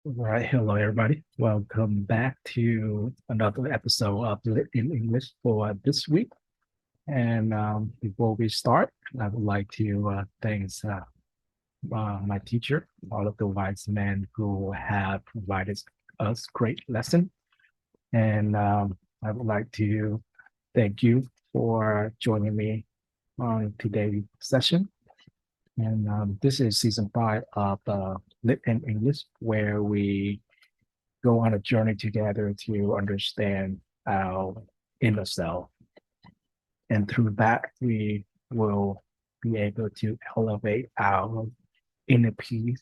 All right, hello everybody. Welcome back to another episode of Lit in English for this week. And before we start, I would like to thank my teacher, all of the wise men who have provided us great lesson. And I would like to thank you for joining me on today's session. And this is season 5 of Lit in English, where we go on a journey together to understand our inner self. And through that, we will be able to elevate our inner peace.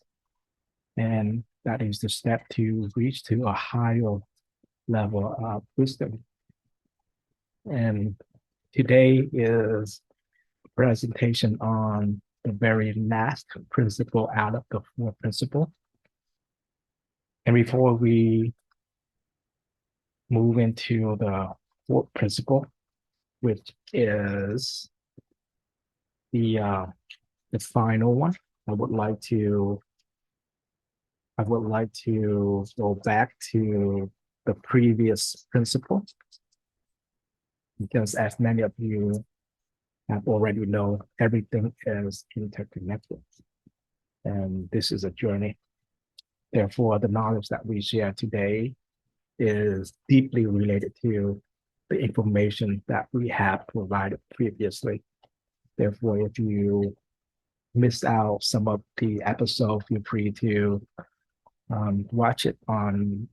And that is the step to reach to a higher level of wisdom. And today is a presentation on the very last principle out of the 4 principles. And before we move into the 4th principle, which is the the final one, I would like to go back to the previous principle because, as many of you have already know, everything is interconnected, and this is a journey. Therefore, the knowledge that we share today is deeply related to the information that we have provided previously. Therefore, if you missed out some of the episode, feel free to watch it on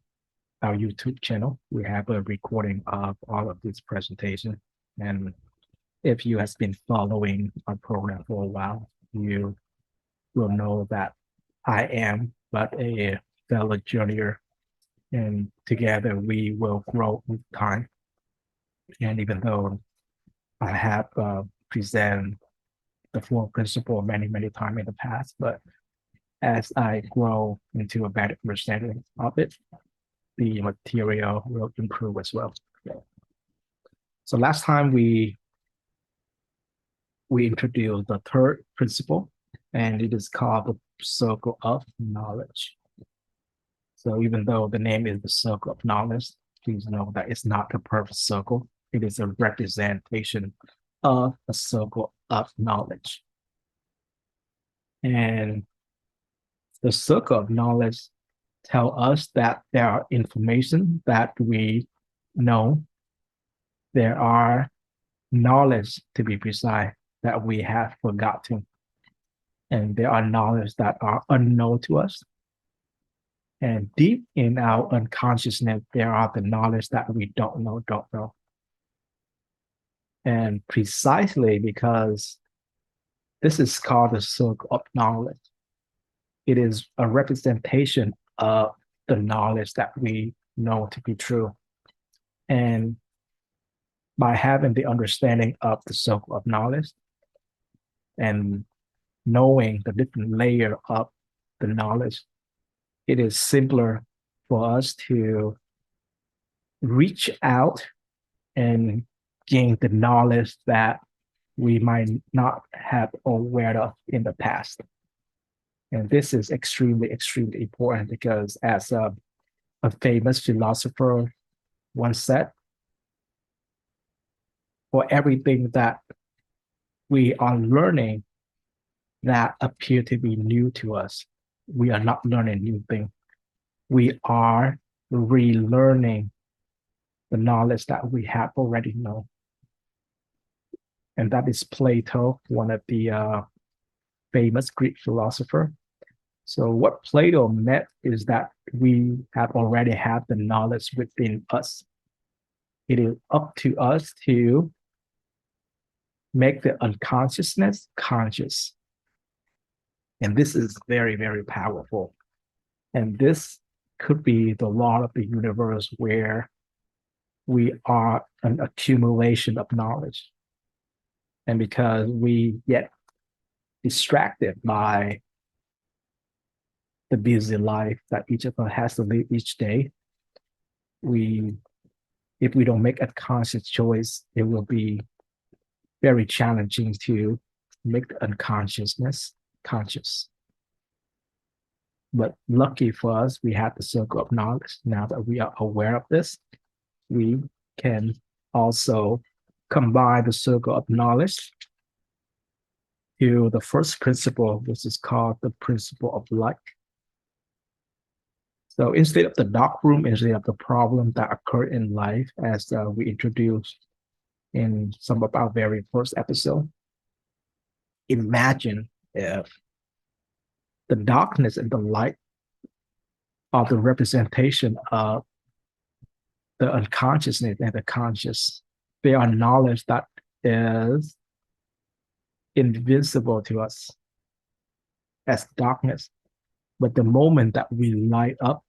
our YouTube channel. We have a recording of all of this presentation. And if you have been following our program for a while, you will know that I am but a fellow journeyer, and together we will grow with time. And even though I have presented the 4th principle many times in the past, but as I grow into a better understanding of it, the material will improve as well. So last time we introduced the 3rd principle, and it is called the circle of knowledge. So even though the name is the circle of knowledge, please know that it's not a perfect circle. It is a representation of a circle of knowledge. And the circle of knowledge tell us that there are information that we know. There are knowledge, to be precise, that we have forgotten. And there are knowledge that are unknown to us. And deep in our unconsciousness, there are the knowledge that we don't know. And precisely because this is called the circle of knowledge, it is a representation of the knowledge that we know to be true. And by having the understanding of the circle of knowledge and knowing the different layer of the knowledge, it is simpler for us to reach out and gain the knowledge that we might not have aware of in the past. And this is extremely important because, as a famous philosopher once said, for everything that we are learning that appear to be new to us, we are not learning new things. We are relearning the knowledge that we have already known. And that is Plato, one of the famous Greek philosopher. So what Plato meant is that we have already had the knowledge within us. It is up to us to make the unconsciousness conscious. And this is very powerful. And this could be the law of the universe, where we are an accumulation of knowledge. And because we get distracted by the busy life that each of us has to live each day, if we don't make a conscious choice, it will be very challenging to make the unconsciousness conscious. But lucky for us, we have the circle of knowledge. Now that we are aware of this, we can also combine the circle of knowledge to the first principle, which is called the principle of light. So instead of the dark room, instead of the problem that occur in life, as we introduced in some of our very first episode, imagine if the darkness and the light are the representation of the unconsciousness and the conscious. They are knowledge that is invincible to us as darkness. But the moment that we light up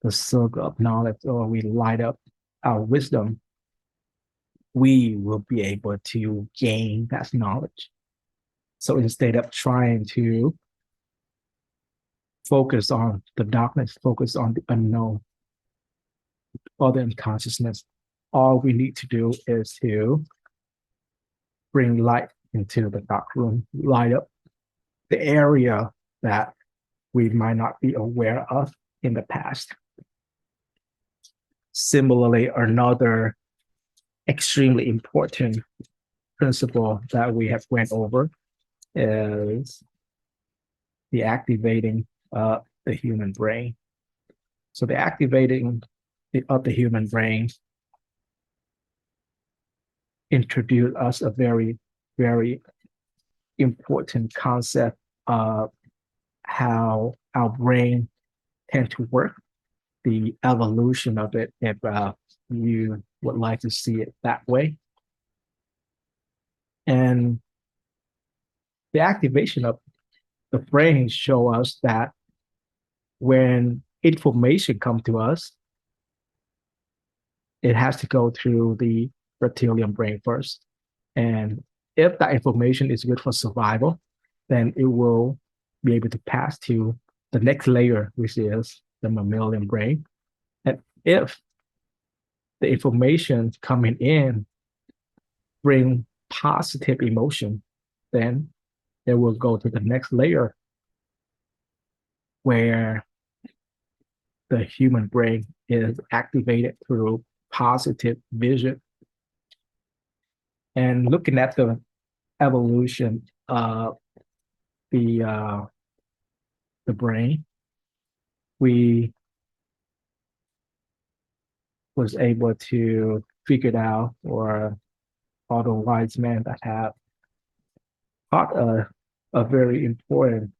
the circle of knowledge or we light up our wisdom, we will be able to gain that knowledge. So instead of trying to focus on the darkness, focus on the unknown or the unconsciousness, all we need to do is to bring light into the dark room, light up the area that we might not be aware of in the past. Similarly, another extremely important principle that we have went over is the activating of the human brain. So the activating of the human brain introduced us a very, very important concept of how our brain tend to work, the evolution of it, if you would like to see it that way. And the activation of the brain show us that when information comes to us, it has to go through the reptilian brain first. And if that information is good for survival, then it will be able to pass to the next layer, which is the mammalian brain. And if the information coming in bring positive emotion, then it will go to the next layer where the human brain is activated through positive vision. And looking at the evolution of the brain, we was able to figure it out, or all the wise men that have taught a very important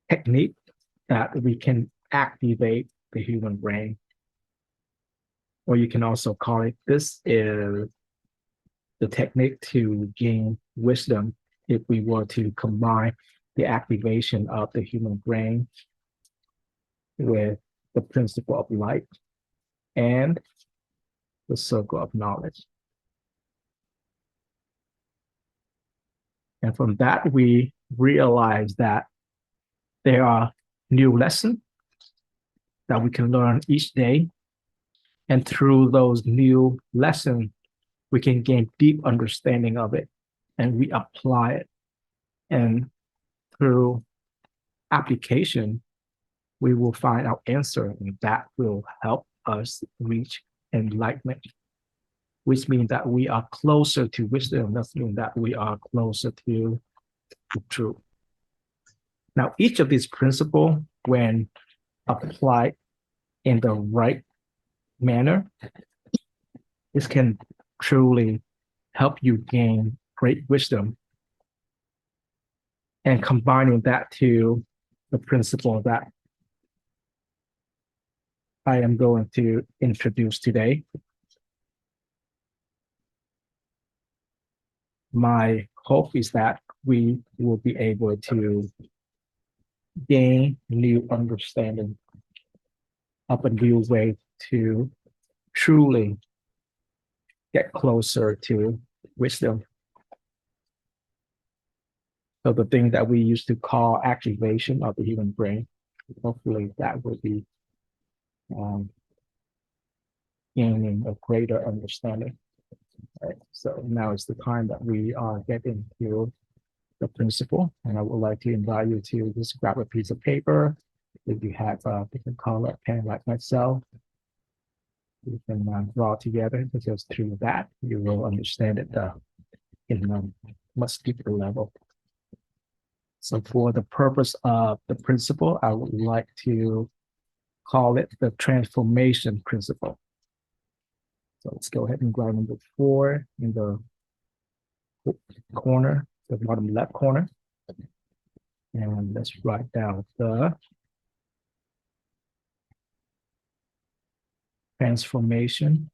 technique that we can activate the human brain. Or you can also call it, this is the technique to gain wisdom if we were to combine the activation of the human brain with the principle of light and the circle of knowledge. And from that, we realize that there are new lessons that we can learn each day. And through those new lessons, we can gain deep understanding of it and we apply it. And through application, we will find our answer, and that will help us reach enlightenment, which means that we are closer to wisdom. That means that we are closer to the truth. Now, each of these principles, when applied in the right manner, this can truly help you gain great wisdom. And combining that to the principle that I am going to introduce today, my hope is that we will be able to gain new understanding of a new way to truly get closer to wisdom. So the thing that we used to call activation of the human brain, hopefully that will be gaining a greater understanding. Right? So now is the time that we are getting to the principle. And I would like to invite you to just grab a piece of paper. If you have a different color pen like myself, you can draw together, because through that you will understand it in a much deeper level. So for the purpose of the principle, I would like to call it the transformation principle. So let's go ahead and grab number 4 in the corner, the bottom left corner. And let's write down the transformation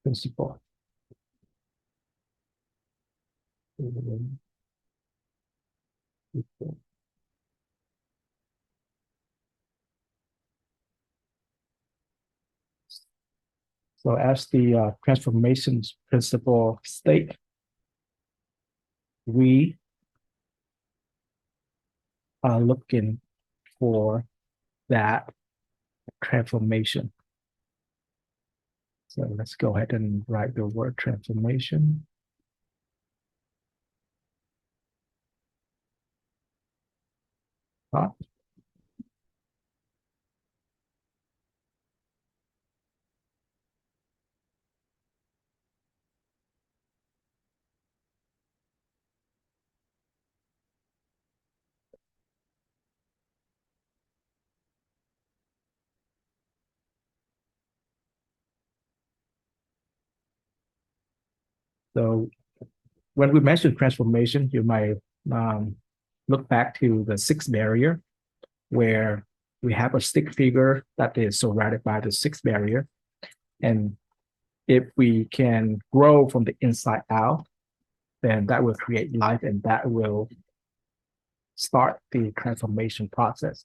principle. So as the transformation principle state, we are looking for that transformation. So let's go ahead and write the word transformation. So when we mention transformation, you might look back to the sixth barrier, where we have a stick figure that is surrounded by the sixth barrier. And if we can grow from the inside out, then that will create life, and that will start the transformation process.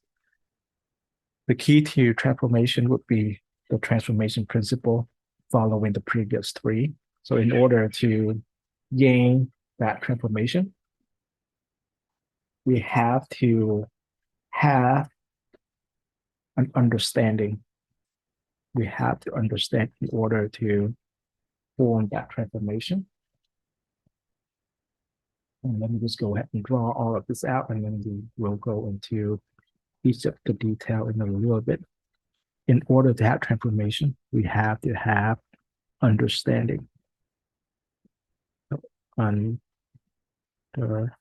The key to transformation would be the transformation principle following the previous 3. So in order to gain that transformation, we have to have an understanding. We have to understand in order to form that transformation. And let me just go ahead and draw all of this out, and then we will go into each of the detail in a little bit. In order to have transformation, we have to have understanding. Understanding.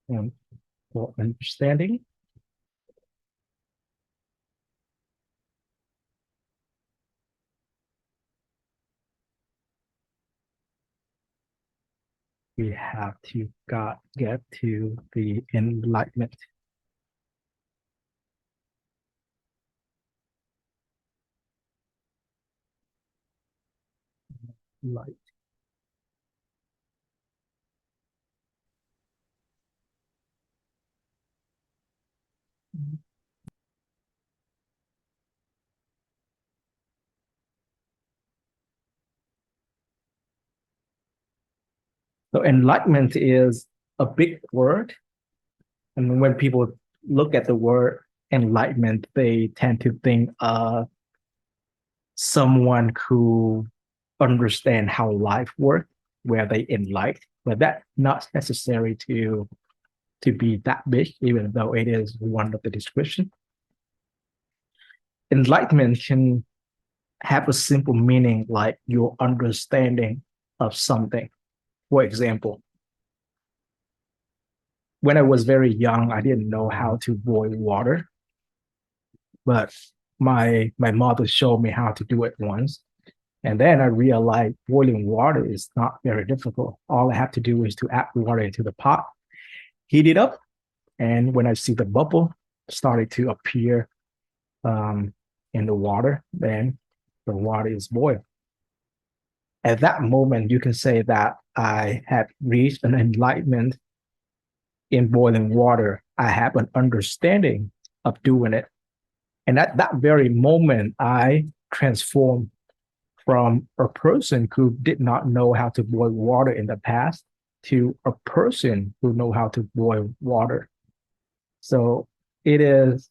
And for understanding, we have to get to the enlightenment. Light. So enlightenment is a big word. And when people look at the word enlightenment, they tend to think of someone who understand how life works, where they enlightened, but that's not necessary to be that big, even though it is one of the description. Enlightenment can have a simple meaning like your understanding of something. For example, when I was very young, I didn't know how to boil water, but my mother showed me how to do it once. And then I realized boiling water is not very difficult. All I have to do is to add water into the pot, heat it up, and when I see the bubble starting to appear in the water, then the water is boiled. At that moment, you can say that I had reached an enlightenment in boiling water, I have an understanding of doing it. And at that very moment, I transformed from a person who did not know how to boil water in the past to a person who know how to boil water. So it is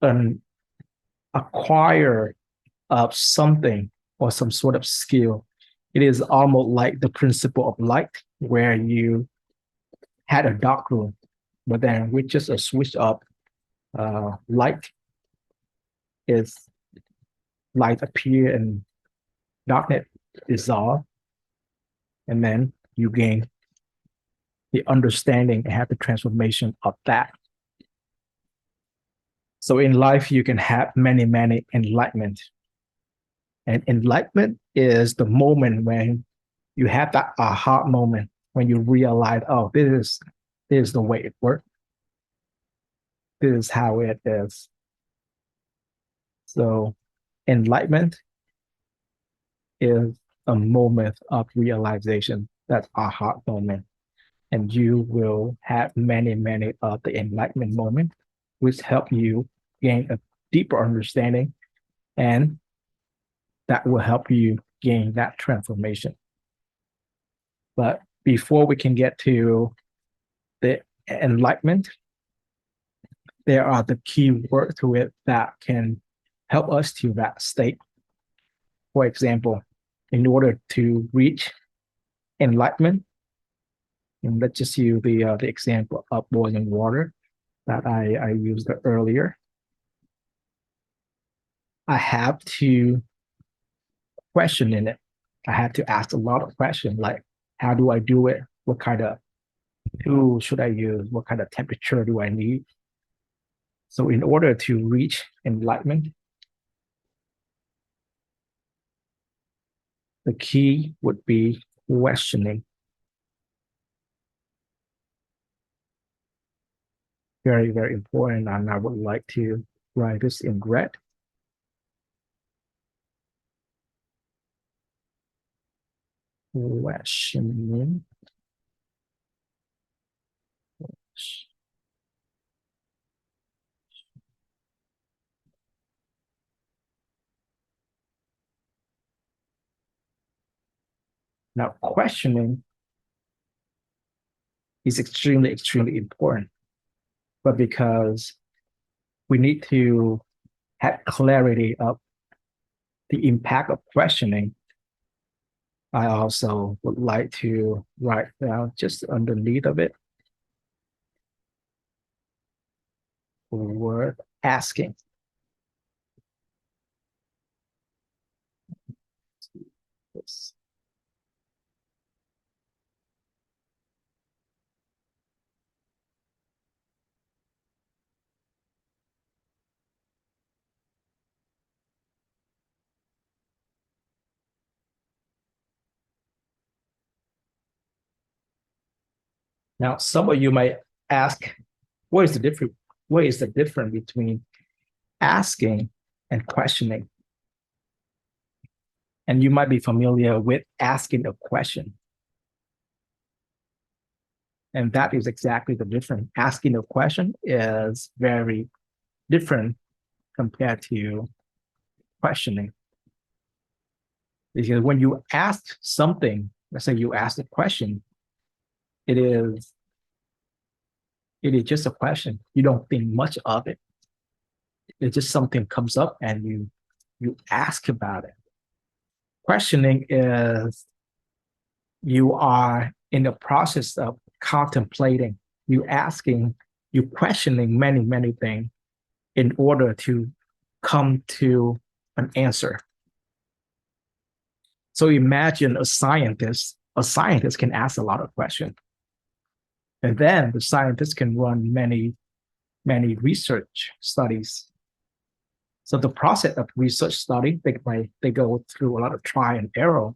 an acquire of something or some sort of skill. It is almost like the principle of light, where you had a dark room, but then with just a switch up, light is light appear and darkness dissolve, and then you gain the understanding and have the transformation of that. So in life, you can have many, many enlightenment. And enlightenment is the moment when you have that aha moment when you realize, oh, this is the way it works. This is how it is. So enlightenment is a moment of realization. That's aha moment. And you will have many, many of the enlightenment moments, which help you gain a deeper understanding, and that will help you gain that transformation. But before we can get to the enlightenment, there are the key words to it that can help us to that state. For example, in order to reach enlightenment, and let's just use the example of boiling water that I used earlier. I have to question in it. I have to ask a lot of questions like, how do I do it? What kind of tool should I use? What kind of temperature do I need? So in order to reach enlightenment, the key would be questioning. Very, very important. And I would like to write this in red. Questioning. Now, questioning is extremely, extremely important, but because we need to have clarity of the impact of questioning, I also would like to write down just underneath of it the word asking. This. Now, some of you might ask, what is the difference? What is the difference between asking and questioning? And you might be familiar with asking a question. And that is exactly the difference. Asking a question is very different compared to questioning. Because when you ask something, let's say you ask a question, it is just a question. You don't think much of it. It's just something comes up and you ask about it. Questioning is you are in the process of contemplating, you questioning many, many things in order to come to an answer. So imagine a scientist can ask a lot of questions. And then the scientist can run many, many research studies. So the process of research study, they go through a lot of try and error.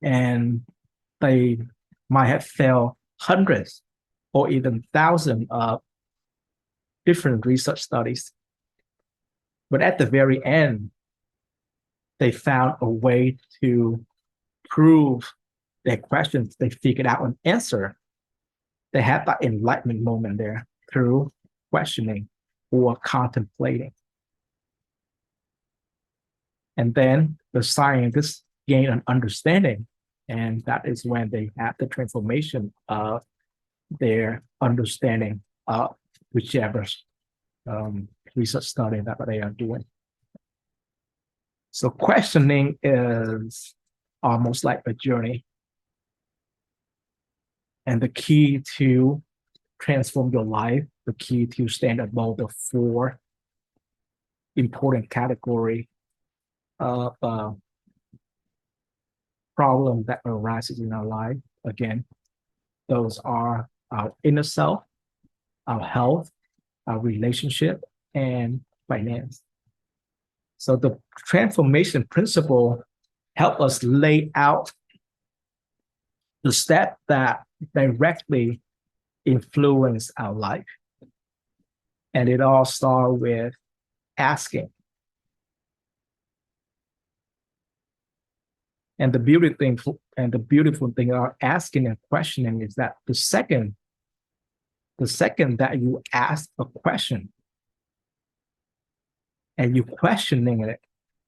And they might have failed hundreds or even thousands of different research studies. But at the very end, they found a way to prove their questions. They figured out an answer They had that enlightenment moment there through questioning or contemplating. And then the scientists gain an understanding, and that is when they have the transformation of their understanding of whichever research study that they are doing. So questioning is almost like a journey. And the key to transform your life, the key to stand above the four important category of problem that arises in our life. Again, those are our inner self, our health, our relationship, and finance. So the transformation principle help us lay out the step that directly influence our life. And it all starts with asking. And the beautiful thing about asking and questioning is that the second that you ask a question and you questioning it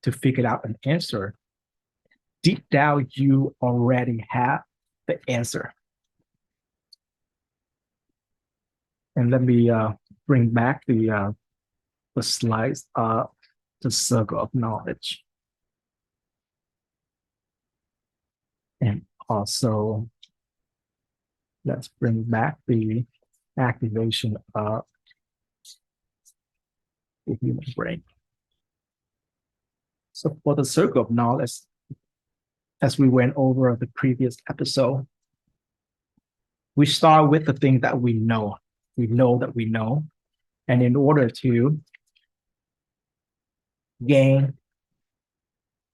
to figure out an answer, deep down you already have the answer. And let me bring back the slides of the circle of knowledge. And also, let's bring back the activation of the human brain. So for the circle of knowledge, as we went over the previous episode, we start with the thing that we know. We know that we know. And in order to gain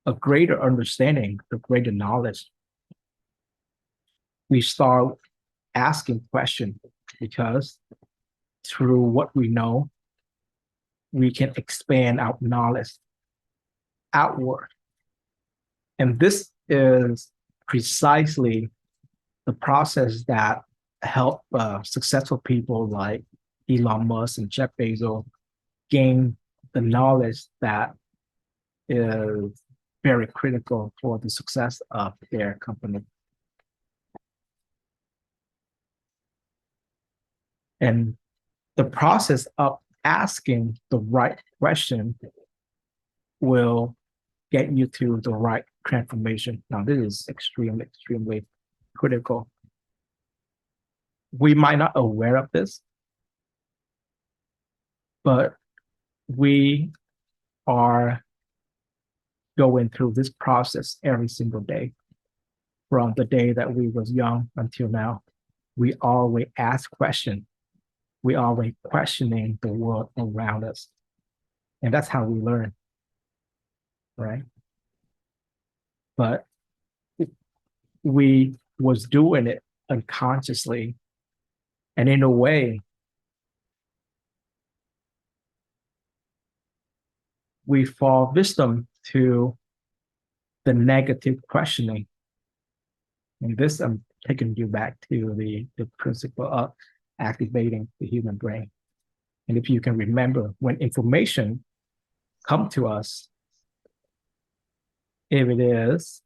a greater understanding, a greater knowledge, we start asking questions, because through what we know, we can expand our knowledge outward. And this is precisely the process that help successful people like Elon Musk and Jeff Bezos gain the knowledge that is very critical for the success of their company. And the process of asking the right question will get you to the right transformation. Now, this is extremely, extremely critical. We might not be aware of this, but we are going through this process every single day. From the day that we was young until now, we always ask questions. We always questioning the world around us. And that's how we learn, right? But we was doing it unconsciously. And in a way, we fall victim to the negative questioning. And this, I'm taking you back to the principle of activating the human brain. And if you can remember, when information come to us, if it is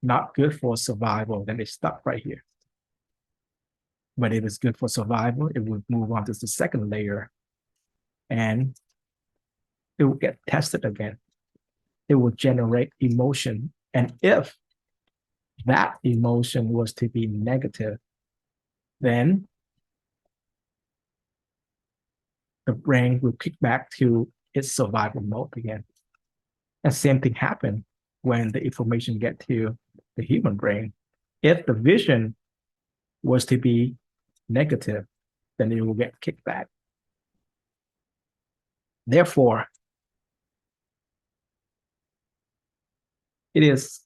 not good for survival, then it's stuck right here. But if it's good for survival, it will move on to the second layer, and it will get tested again. It will generate emotion. And if that emotion was to be negative, then the brain will kick back to its survival mode again. And same thing happened when the information get to the human brain. If the vision was to be negative, then it will get kicked back. Therefore, it is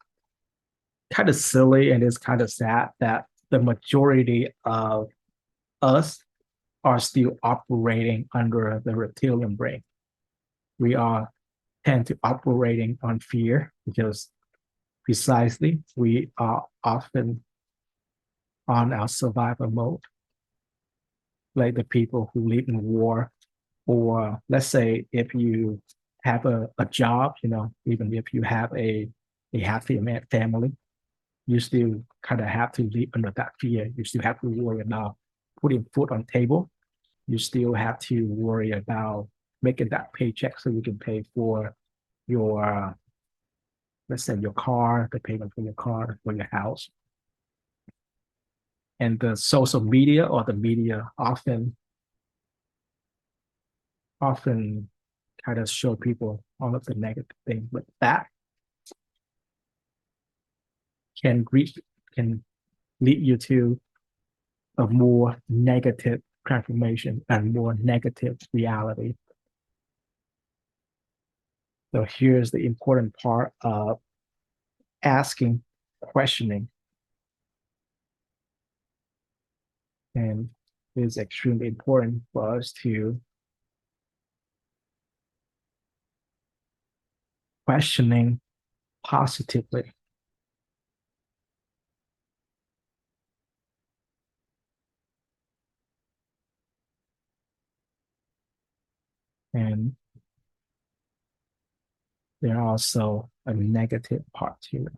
kind of silly and it's kind of sad that the majority of us are still operating under the reptilian brain. We are tend to operating on fear because precisely we are often on our survival mode. like the people who live in war, or let's say if you have a job, even if you have a happy family, you still kind of have to live under that fear. You still have to worry about putting food on table. You still have to worry about making that paycheck so you can pay for your, let's say, your car, the payment for your car, for your house. And the social media or the media often kind of show people all of the negative things, but that can reach can lead you to a more negative transformation and more negative reality. So here's the important part of asking, questioning, and it's extremely important for us to questioning positively. And there are also a negative part to it.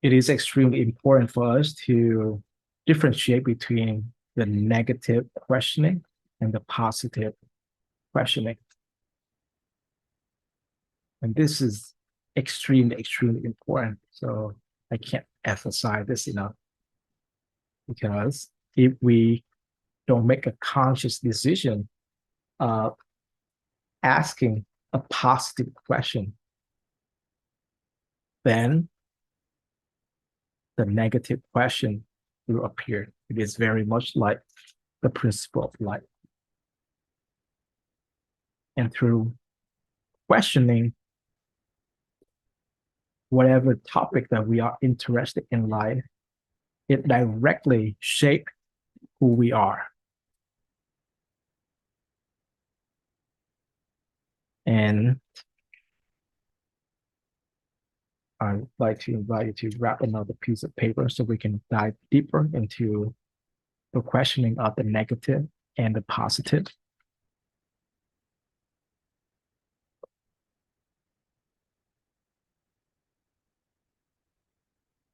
It is extremely important for us to differentiate between the negative questioning and the positive questioning. And this is extremely important. So I can't emphasize this enough, because if we don't make a conscious decision of asking a positive question, then the negative question will appear. It is very much like the principle of life. And through questioning whatever topic that we are interested in life, it directly shapes who we are. And I'd like to invite you to grab another piece of paper so we can dive deeper into the questioning of the negative and the positive.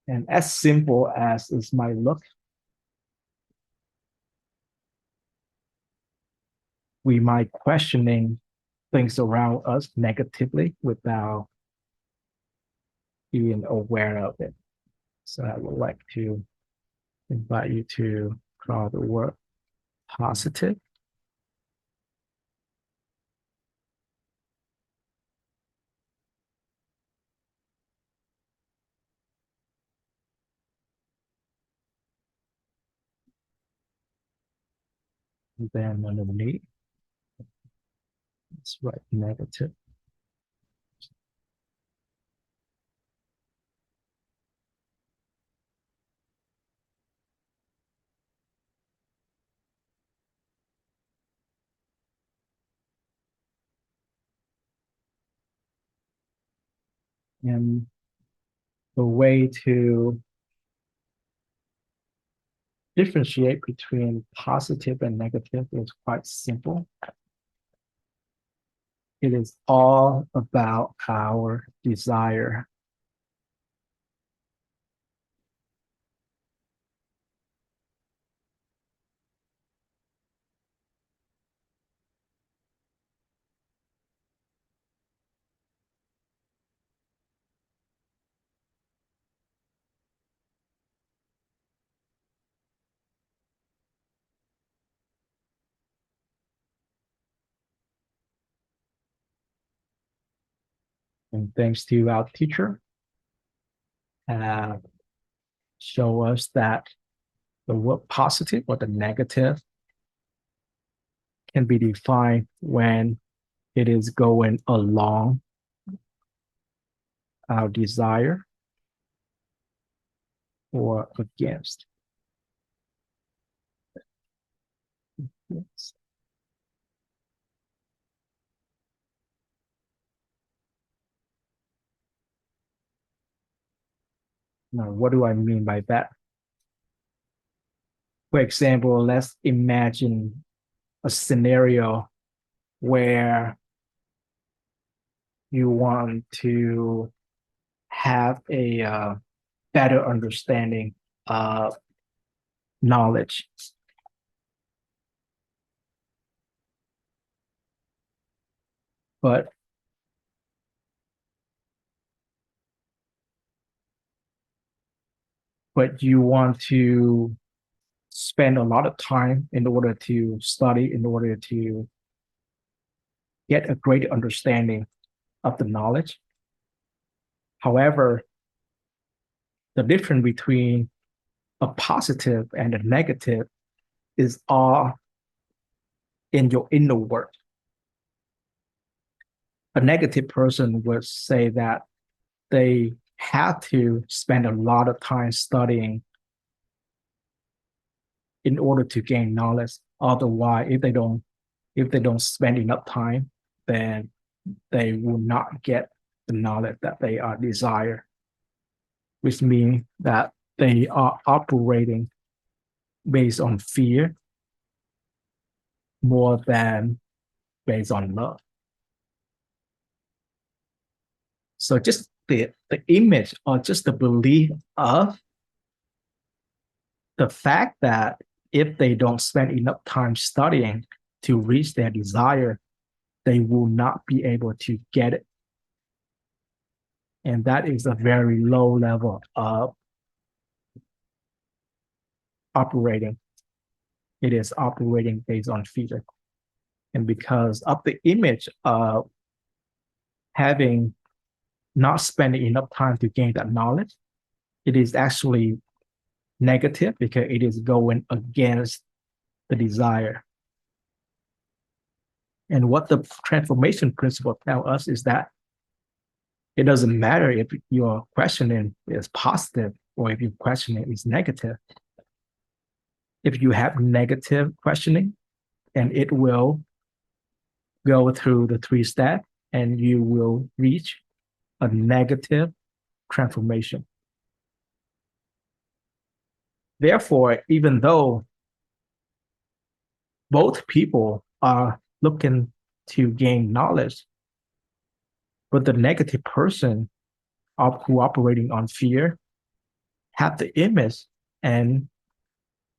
And as simple as this might look, we might questioning things around us negatively without being aware of it. So I would like to invite you to draw the word positive. And then underneath, let's write negative. And the way to differentiate between positive and negative is quite simple. It is all about our desire. And thanks to our teacher, uh, show us that the word positive or the negative can be defined when it is going along our desire or against. Yes. Now, what do I mean by that? For example, let's imagine a scenario where you want to have a better understanding of knowledge. But you want to spend a lot of time in order to study, in order to get a greater understanding of the knowledge. However, the difference between a positive and a negative is all in your inner work. A negative person would say that they have to spend a lot of time studying in order to gain knowledge. Otherwise, if they don't spend enough time, then they will not get the knowledge that they are desire, which means that they are operating based on fear more than based on love. So just the image or just the belief of the fact that if they don't spend enough time studying to reach their desire, they will not be able to get it. And that is a very low level of operating. It is operating based on fear. And because of the image of having not spending enough time to gain that knowledge, it is actually negative because it is going against the desire. And what the transformation principle tells us is that it doesn't matter if your questioning is positive or if your questioning is negative. If you have negative questioning, and it will go through the 3 steps and you will reach a negative transformation. Therefore, even though both people are looking to gain knowledge, but the negative person who operating on fear have the image, and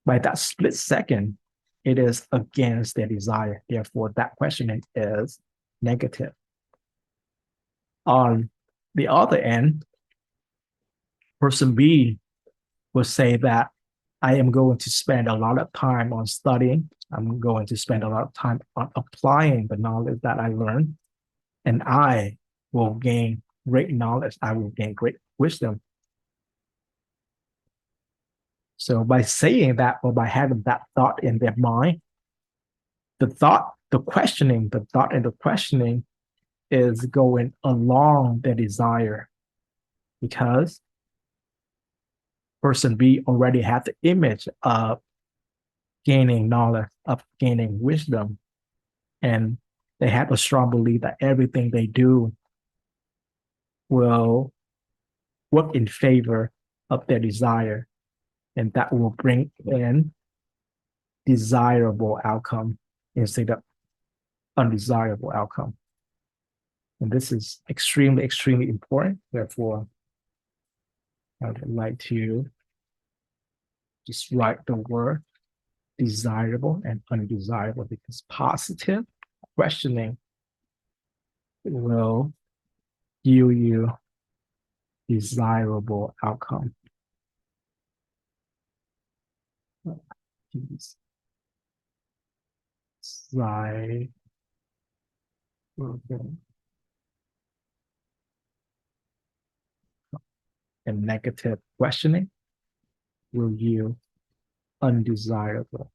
by that split second, it is against their desire. Therefore, that questioning is negative. On the other end, person B will say that I am going to spend a lot of time on studying. I'm going to spend a lot of time on applying the knowledge that I learned, and I will gain great knowledge. I will gain great wisdom. So by saying that or by having that thought in their mind, the thought and the questioning is going along their desire because person B already had the image of gaining knowledge, of gaining wisdom, and they have a strong belief that everything they do will work in favor of their desire, and that will bring in desirable outcome instead of undesirable outcome. And this is extremely, extremely important. Therefore, I would like to just write the word desirable and undesirable because positive questioning will yield you desirable outcome. Desirable. And negative questioning will yield undesirable.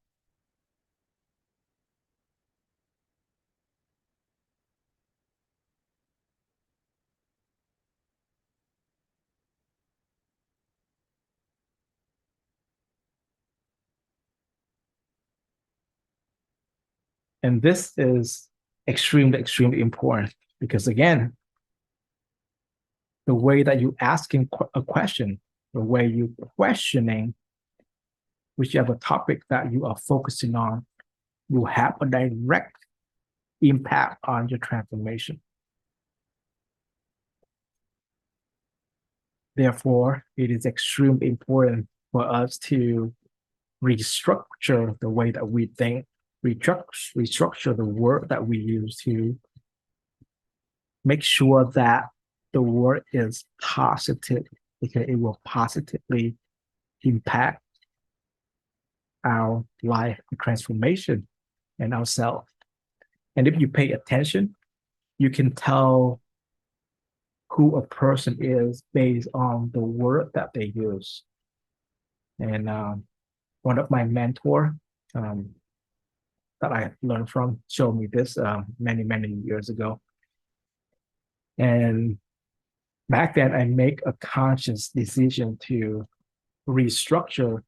And this is extremely, extremely important because again, the way that you asking a question the way you questioning whichever topic that you are focusing on will have a direct impact on your transformation. Therefore, it is extremely important for us to restructure the way that we think, restructure the word that we use to make sure that the word is positive because it will positively impact our life transformation and ourselves. And if you pay attention, you can tell who a person is based on the word that they use. And one of my mentor that I learned from showed me this many, many years ago. And back then, I make a conscious decision to restructure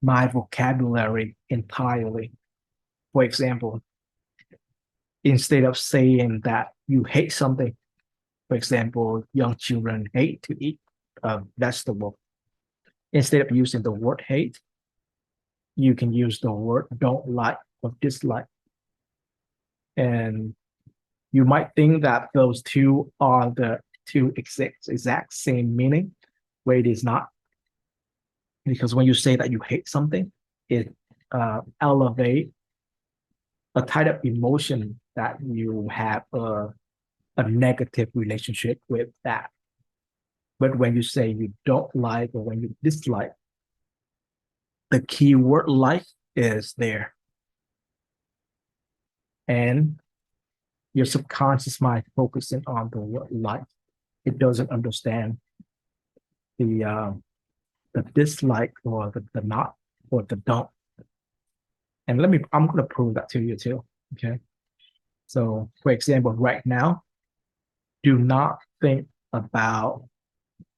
my vocabulary entirely. For example, instead of saying that you hate something, for example, young children hate to eat vegetable. Instead of using the word hate, you can use the word don't like or dislike. And you might think that those two are the two exact same meaning, where it is not. Because when you say that you hate something, it elevates a type of emotion that you have a negative relationship with that. But when you say you don't like or when you dislike, the key word like is there. And your subconscious mind focusing on the word like. It doesn't understand the dislike or the not or the don't. And I'm going to prove that to you too. Okay. So, for example, right now, do not think about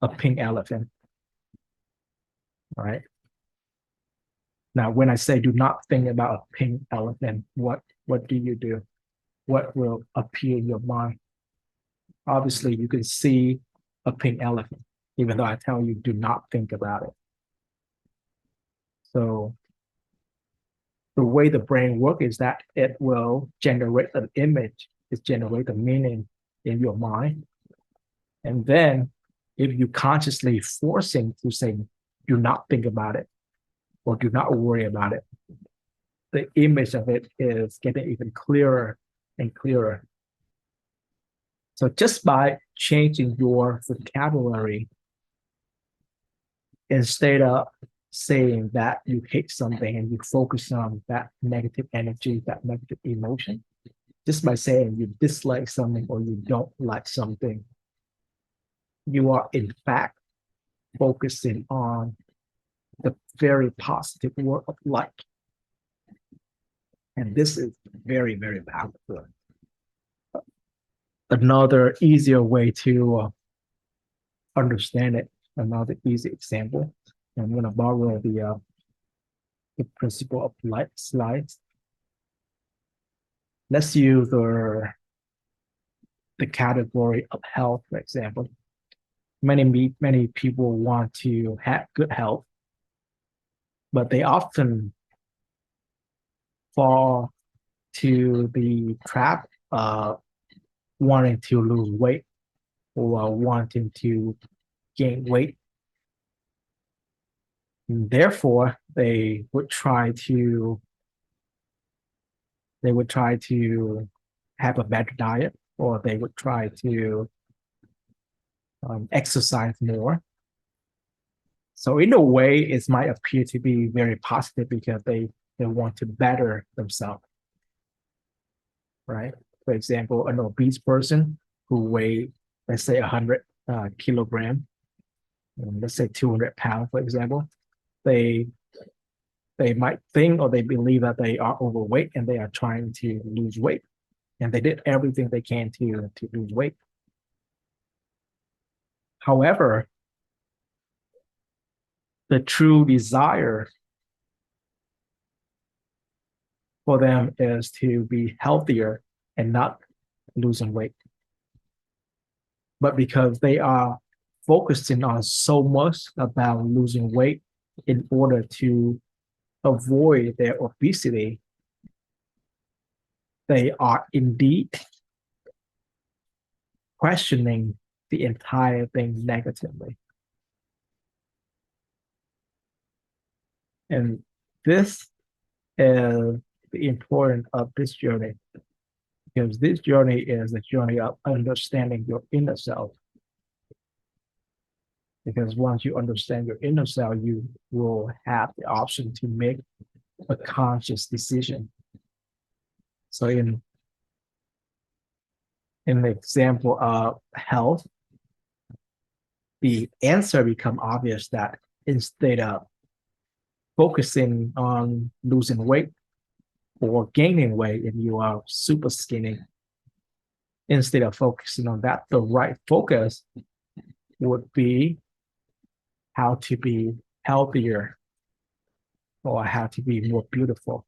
a pink elephant. All right. Now, when I say do not think about a pink elephant, what do you do? What will appear in your mind? Obviously, you can see a pink elephant, even though I tell you do not think about it. So the way the brain works is that it will generate an image, it generate a meaning in your mind. And then if you consciously forcing to say, do not think about it or do not worry about it, the image of it is getting even clearer and clearer. So just by changing your vocabulary, instead of saying that you hate something and you focus on that negative energy, that negative emotion, just by saying you dislike something or you don't like something, you are in fact focusing on the very positive word of like. And this is very, very powerful. Another easier way to understand it, another easy example. I'm going to borrow the principle of light slides. Let's use the category of health, for example. Many people want to have good health, but they often fall to the trap of wanting to lose weight or wanting to gain weight. And therefore, they would try to have a better diet, or they would try to exercise more. So in a way, it might appear to be very positive because they want to better themselves, right? For example, an obese person who weighs, let's say, 100 kilogram, let's say 200 pounds, for example, they might think or they believe that they are overweight and they are trying to lose weight, and they did everything they can to lose weight. However, the true desire for them is to be healthier and not losing weight. But because they are focusing on so much about losing weight in order to avoid their obesity, they are indeed questioning the entire thing negatively. And this is the importance of this journey, because this journey is a journey of understanding your inner self. Because once you understand your inner self, you will have the option to make a conscious decision. So in the example of health, the answer become obvious that instead of focusing on losing weight or gaining weight if you are super skinny, instead of focusing on that, the right focus would be how to be healthier or how to be more beautiful.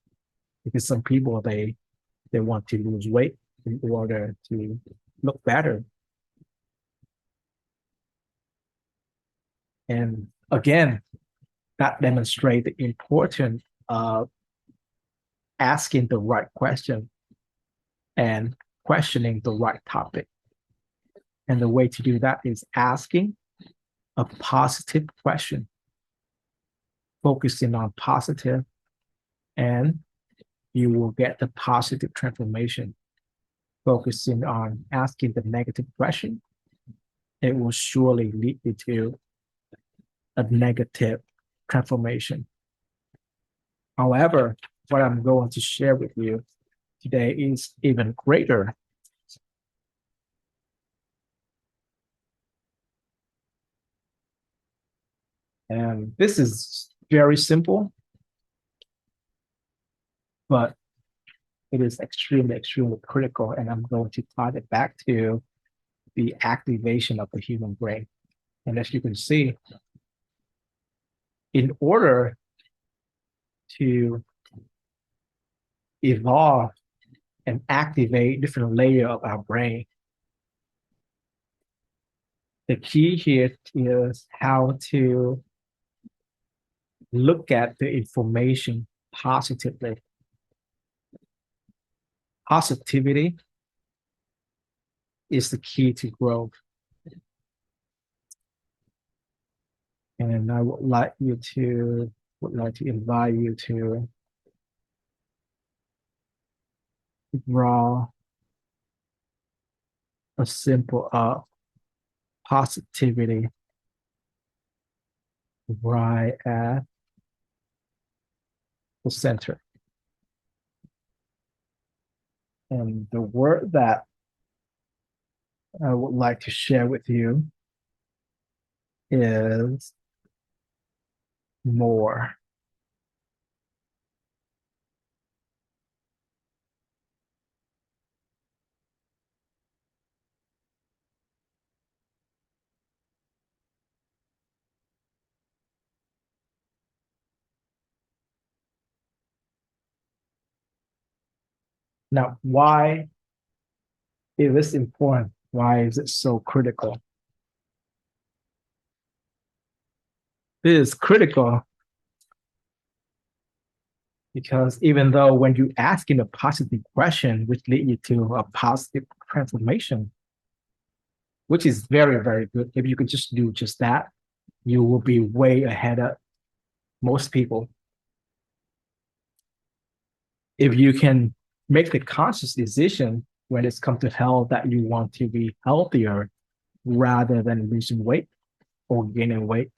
Because some people they want to lose weight in order to look better. And again, that demonstrates the importance of asking the right question and questioning the right topic. And the way to do that is asking a positive question, focusing on positive, and you will get the positive transformation. Focusing on asking the negative question, it will surely lead you to a negative transformation. However, what I'm going to share with you today is even greater. And this is very simple, but it is extremely, extremely critical. And I'm going to tie it back to the activation of the human brain. And as you can see, in order to evolve and activate different layers of our brain, the key here is how to look at the information positively. Positivity is the key to growth. And I would like to invite you to draw a symbol of positivity right at the center. And the word that I would like to share with you is more. Now, why is this important? Why is it so critical? It is critical because even though when you ask in a positive question, which lead you to a positive transformation, which is very, very good. If you could just do just that, you will be way ahead of most people. If you can make the conscious decision when it's come to health that you want to be healthier rather than losing weight or gaining weight,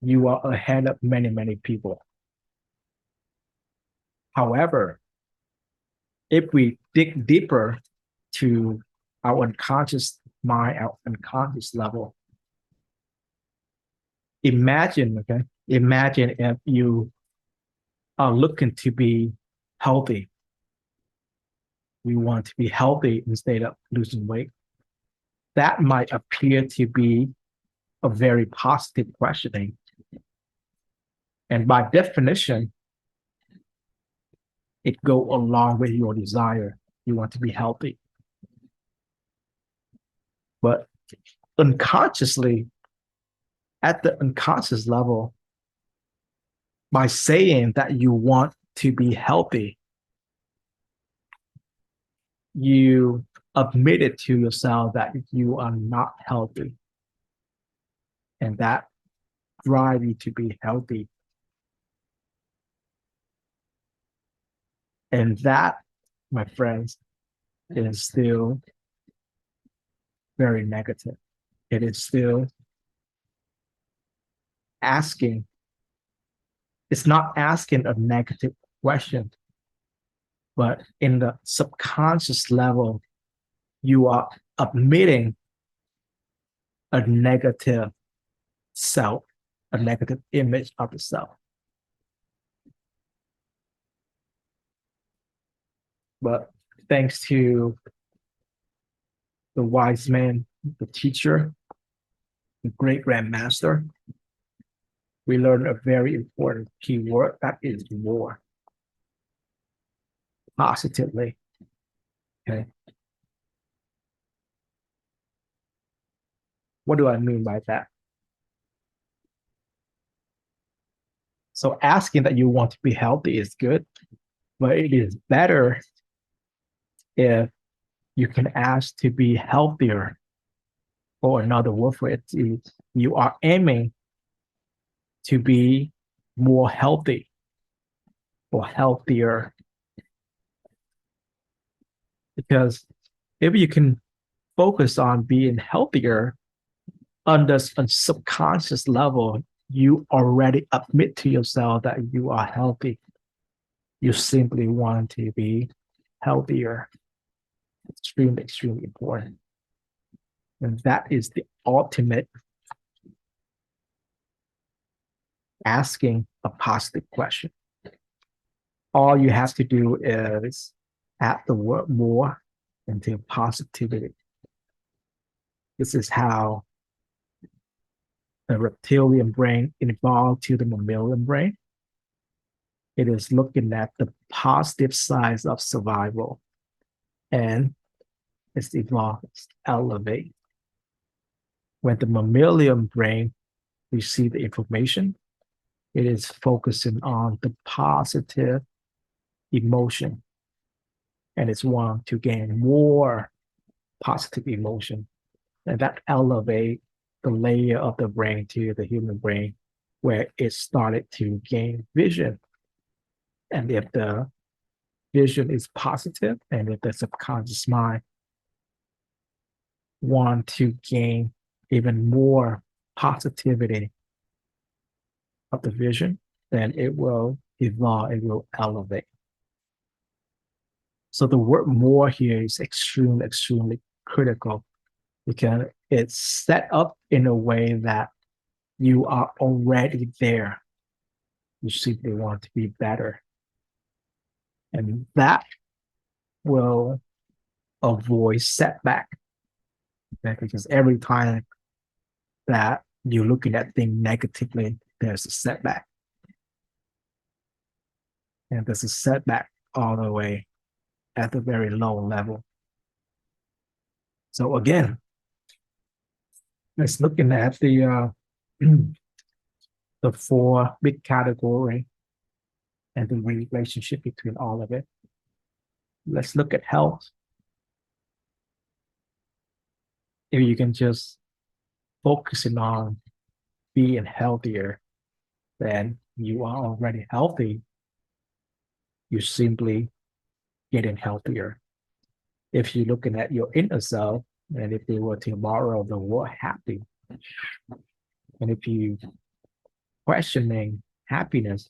you are ahead of many, many people. However, if we dig deeper to our unconscious mind, our unconscious level, imagine if you are looking to be healthy. We want to be healthy instead of losing weight. That might appear to be a very positive questioning. And by definition, it goes along with your desire. You want to be healthy. But unconsciously, at the unconscious level, by saying that you want to be healthy, you admit it to yourself that you are not healthy. And that drive you to be healthy. And that, my friends, is still very negative. It is still asking, it's not asking a negative question, but in the subconscious level, you are admitting a negative self, a negative image of the self. But thanks to the wise man, the teacher, the great grandmaster, we learn a very important key word that is more positively. Okay. What do I mean by that? So asking that you want to be healthy is good, but it is better if you can ask to be healthier, or another word for it is you are aiming to be more healthy or healthier. Because if you can focus on being healthier on the subconscious level, you already admit to yourself that you are healthy. You simply want to be healthier. Extremely, extremely important. And that is the ultimate asking a positive question. All you have to do is add the word more into positivity. This is how the reptilian brain evolved to the mammalian brain. It is looking at the positive sides of survival, and it's evolved, elevate. When the mammalian brain receives the information, it is focusing on the positive emotion, and it's want to gain more positive emotion, and that elevate the layer of the brain to the human brain, where it started to gain vision. And if the vision is positive, and if the subconscious mind want to gain even more positivity of the vision, then it will evolve, it will elevate. So the word more here is extremely, extremely critical, because it's set up in a way that you are already there. You simply want to be better. And that will avoid setback. Okay? Because every time that you're looking at things negatively, there's a setback. And there's a setback all the way at the very low level. So again, let's looking at the four big category and the relationship between all of it. Let's look at health. If you can just focusing on being healthier, then you are already healthy. You're simply getting healthier. If you're looking at your inner self, and if you were to borrow the word happy, and if you questioning happiness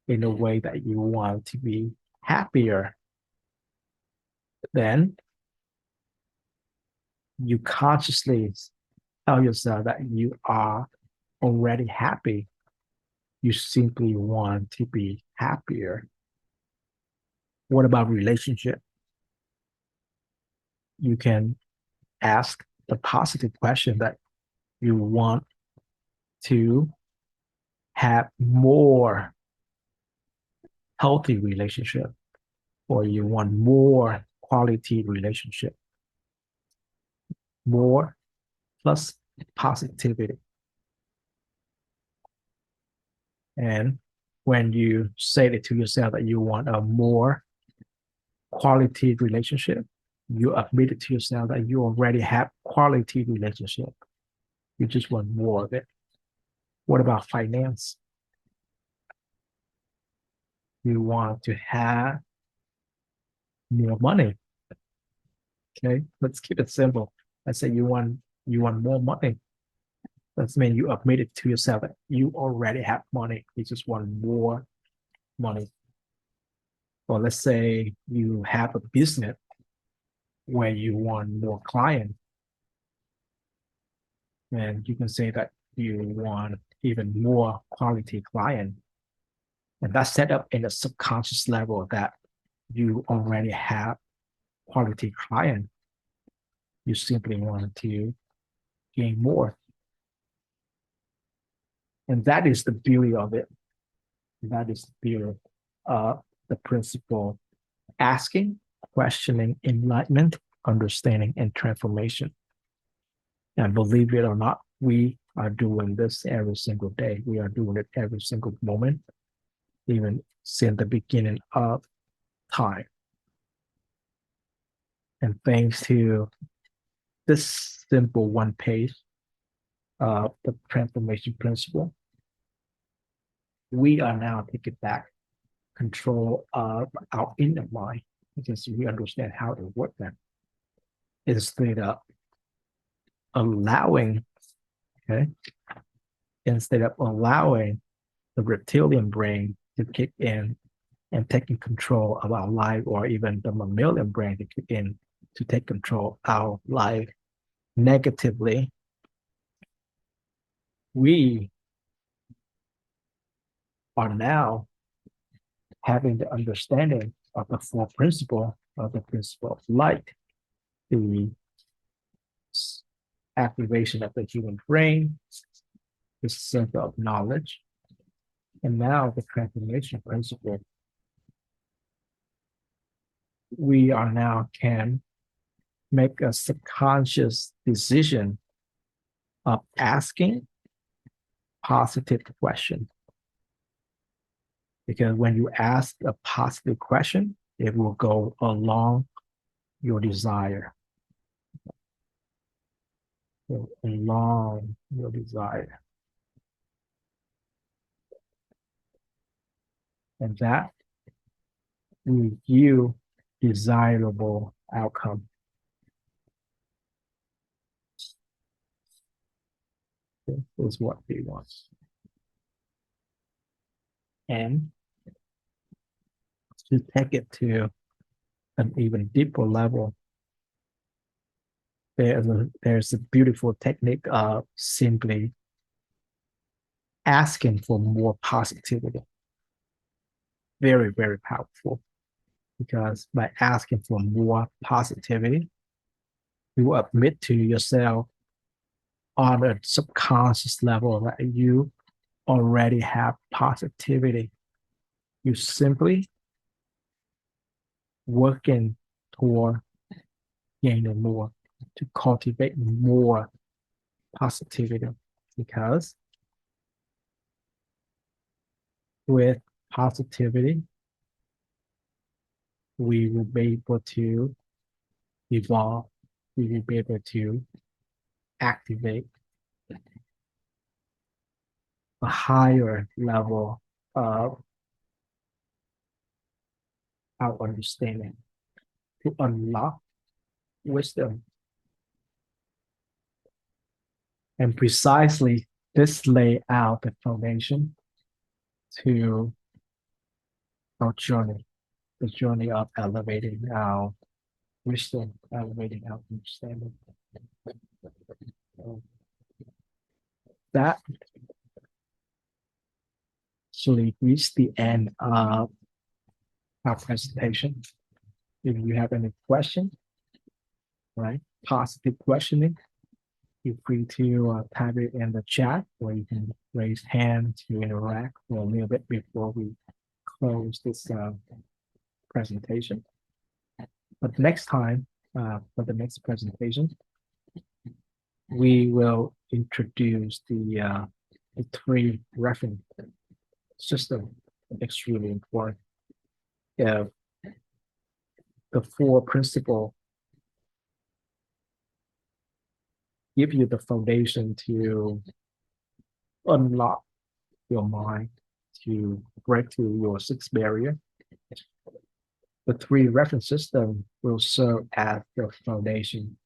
in a way that you want to be happier, then you consciously tell yourself that you are already happy. You simply want to be happier. What about relationship? You can ask the positive question that you want to have more healthy relationship, or you want more quality relationship. More plus positivity. And when you say it to yourself that you want a more quality relationship, you admit it to yourself that you already have quality relationship. You just want more of it. What about finance? You want to have more money. Okay, let's keep it simple. Let's say you want more money. That means you admit it to yourself that you already have money. You just want more money. Or let's say you have a business where you want more clients, and you can say that you want even more quality client. And that's set up in a subconscious level that you already have quality client. You simply want to gain more. And that is the beauty of it. That is the beauty of the principle: asking, questioning, enlightenment, understanding, and transformation. And believe it or not, we are doing this every single day. We are doing it every single moment, even since the beginning of time. And thanks to this simple one page of the transformation principle, we are now taking back control of our inner mind because we understand how to work them instead of allowing, okay, instead of allowing the reptilian brain to kick in and taking control of our life, or even the mammalian brain to kick in to take control of our life negatively. We are now having the understanding of the four principle of the principle of light, the activation of the human brain, the center of knowledge, and now the transformation principle. We are now can make a subconscious decision of asking positive question. Because when you ask a positive question, it will go along your desire. Along your desire. And that will yield desirable outcome. This is what we want. And to take it to an even deeper level, there's a beautiful technique of simply asking for more positivity. Very, very powerful. Because by asking for more positivity, you admit to yourself on a subconscious level that you already have positivity. You simply working toward gaining more, to cultivate more positivity, because with positivity, we will be able to evolve, we will be able to activate a higher level of our understanding, to unlock wisdom. And precisely this lay out the foundation to our journey, the journey of elevating our wisdom, elevating our understanding. That actually reached the end of our presentation. If you have any questions, right, positive questioning, feel free to type it in the chat, or you can raise hand to interact for a little bit before we close this presentation. But next time, for the next presentation, we will introduce the three reference system. Extremely important. Yeah, the four principle give you the foundation to unlock your mind, to break through your sixth barrier. The three reference system will serve as the foundation,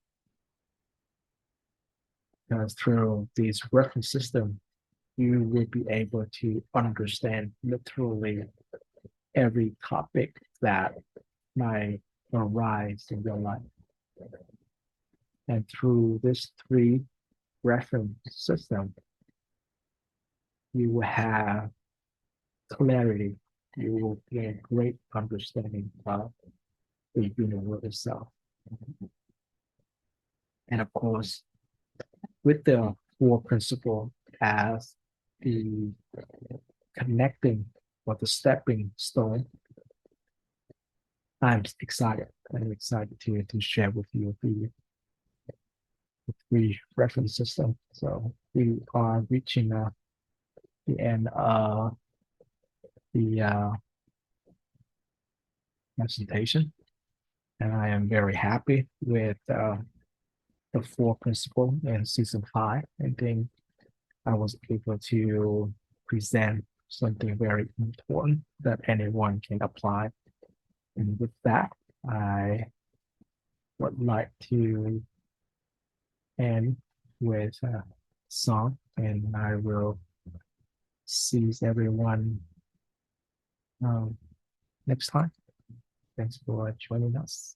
because through these reference system, you will be able to understand literally every topic that might arise in your life. And through this three reference system, you will have clarity. You will gain great understanding of the universe itself. And of course, with the four principle as the connecting or the stepping stone, I'm excited. I'm excited to share with you the three reference system. So we are reaching the end of the presentation, and I am very happy with the four principle in season 5. I think I was able to present something very important that anyone can apply. And with that, I would like to end with a song, and I will see everyone next time. Thanks for joining us.